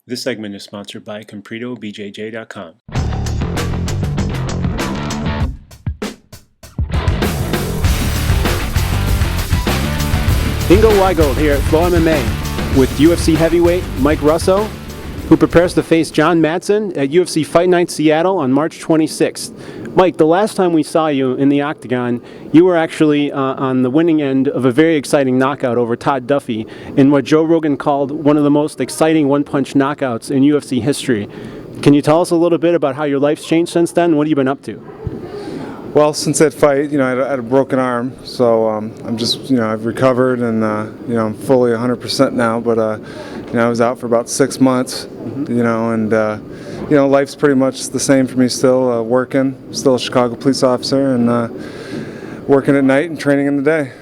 This segment is sponsored by CompritoBJJ.com. Ingo Weigold here at Flow MMA with UFC heavyweight Mike Russow, who prepares to face John Madsen at UFC Fight Night Seattle on March 26th. Mike, the last time we saw you in the octagon, you were actually on the winning end of a very exciting knockout over Todd Duffee in what Joe Rogan called one of the most exciting one-punch knockouts in UFC history. Can you tell us a little bit about how your life's changed since then? What have you been up to? Well, since that fight, I had a broken arm, so I'm just, I've recovered and, I'm fully 100% now, but, I was out for about 6 months, and, life's pretty much the same for me still, working, still a Chicago police officer, and working at night and training in the day.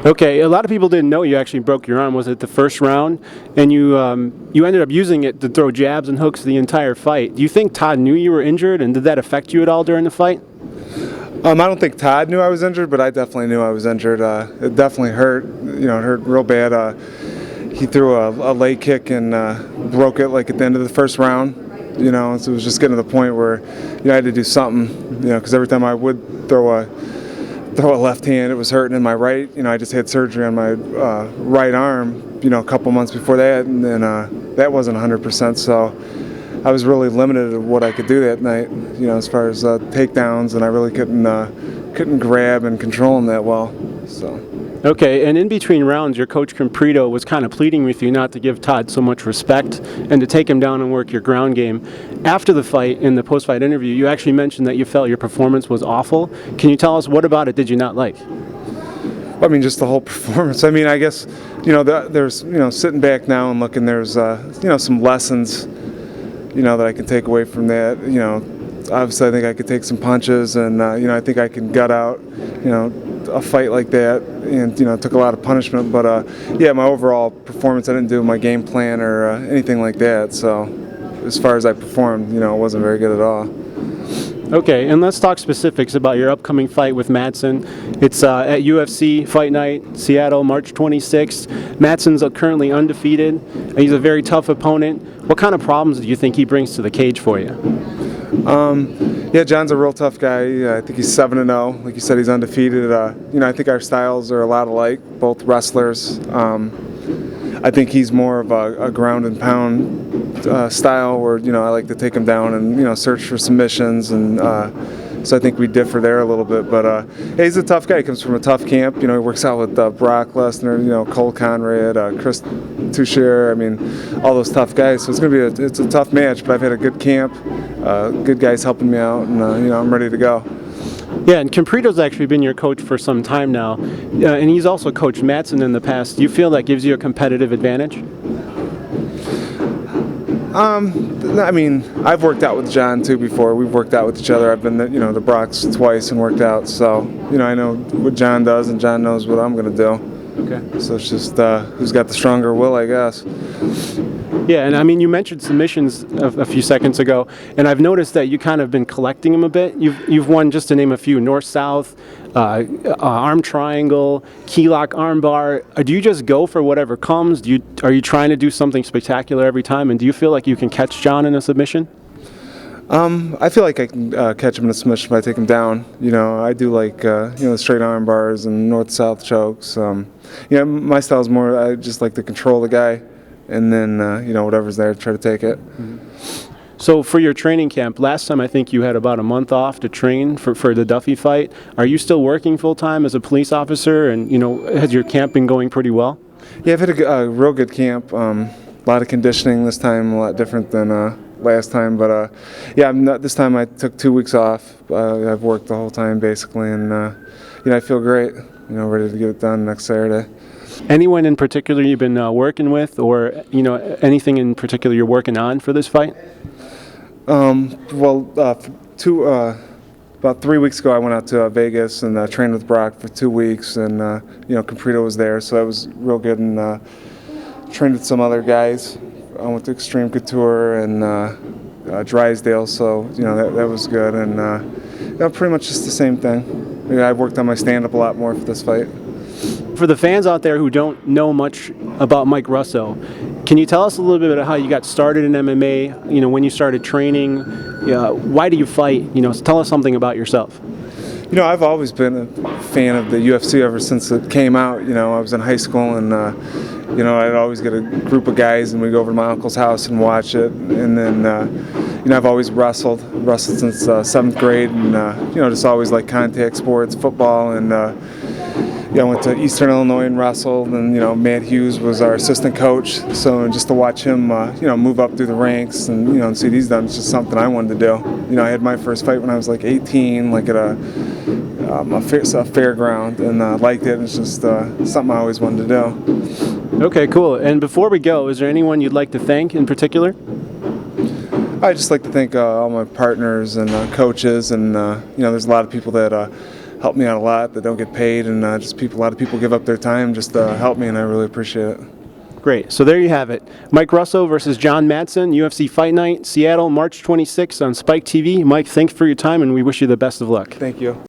Okay, a lot of people didn't know you actually broke your arm. Was it the first round? And you ended up using it to throw jabs and hooks the entire fight. Do you think Todd knew you were injured, and did that affect you at all during the fight? I don't think Todd knew I was injured, but I definitely knew I was injured. It definitely hurt. It hurt real bad. He threw a leg kick and broke it like at the end of the first round. So it was just getting to the point where I had to do something. Because every time I would throw a left hand, it was hurting in my right. I just had surgery on my right arm. A couple months before that, and then that wasn't 100%. So I was really limited to what I could do that night, as far as takedowns, and I really couldn't grab and control them that well. So. Okay, and in between rounds, your coach Comprito was kind of pleading with you not to give Todd so much respect and to take him down and work your ground game. After the fight, in the post-fight interview, you actually mentioned that you felt your performance was awful. Can you tell us what about it did you not like? Just the whole performance. I guess, there's, sitting back now and looking, there's, some lessons that I can take away from that. Obviously I think I could take some punches and, I think I can gut out, a fight like that, and, it took a lot of punishment, but, my overall performance, I didn't do my game plan or anything like that, so as far as I performed, it wasn't very good at all. Okay, and let's talk specifics about your upcoming fight with Madsen. It's at UFC Fight Night, Seattle, March 26th. Madsen's currently undefeated. He's a very tough opponent. What kind of problems do you think he brings to the cage for you? John's a real tough guy. I think he's 7-0. Like you said, he's undefeated. I think our styles are a lot alike, both wrestlers. I think he's more of a ground and pound style where, I like to take him down and, search for submissions. And so I think we differ there a little bit. But he's a tough guy. He comes from a tough camp. He works out with Brock Lesnar, Cole Conrad, Chris Tuchscherer. All those tough guys. So it's going to be it's a tough match, but I've had a good camp. Good guys helping me out, and, I'm ready to go. Yeah, and Comprito's actually been your coach for some time now, and he's also coached Madsen in the past. Do you feel that gives you a competitive advantage? I've worked out with John too before. We've worked out with each other. I've been, to Brock's twice and worked out. So, I know what John does, and John knows what I'm going to do. Okay. So it's just who's got the stronger will, I guess. Yeah, and you mentioned submissions a few seconds ago, and I've noticed that you kind of been collecting them a bit. You've won, just to name a few, north-south, arm triangle, key lock armbar. Do you just go for whatever comes? Are you trying to do something spectacular every time, and do you feel like you can catch John in a submission? I feel like I can catch him in a submission if I take him down. I do like straight arm bars and north-south chokes. My style is more, I just like to control the guy, and then whatever's there, try to take it. Mm-hmm. So for your training camp, last time I think you had about a month off to train for the Duffee fight. Are you still working full-time as a police officer, and has your camp been going pretty well? Yeah, I've had a real good camp. A lot of conditioning this time, a lot different than last time, but this time I took 2 weeks off. I've worked the whole time basically, and I feel great. Ready to get it done next Saturday. Anyone in particular you've been working with, or anything in particular you're working on for this fight? About 3 weeks ago, I went out to Vegas and trained with Brock for 2 weeks, and Comprito was there, so that was real good, and trained with some other guys. I went to Extreme Couture and Drysdale, so that was good, and pretty much just the same thing. I've worked on my stand-up a lot more for this fight. For the fans out there who don't know much about Mike Russow, Can you tell us a little bit about how you got started in MMA? You know, when you started training, why do you fight? You know, tell us something about yourself. You know, I've always been a fan of the UFC ever since it came out. You know, I was in high school and, you know, I'd always get a group of guys and we'd go over to my uncle's house and watch it. And then, you know, I've always wrestled since 7th grade and, you know, just always like contact sports, football. And, yeah, I went to Eastern Illinois and wrestled. And, you know, Matt Hughes was our assistant coach. So just to watch him, you know, move up through the ranks and, you know, and see these done, it's just something I wanted to do. You know, I had my first fight when I was like 18, like at a fairground, and liked it. It's just something I always wanted to do. Okay, cool. And before we go, is there anyone you'd like to thank in particular? I'd just like to thank all my partners and coaches, and you know, there's a lot of people that help me out a lot that don't get paid, and just a lot of people give up their time just to help me, and I really appreciate it. Great. So there you have it. Mike Russow versus John Madsen, UFC Fight Night, Seattle, March 26th on Spike TV. Mike, thanks for your time, and we wish you the best of luck. Thank you.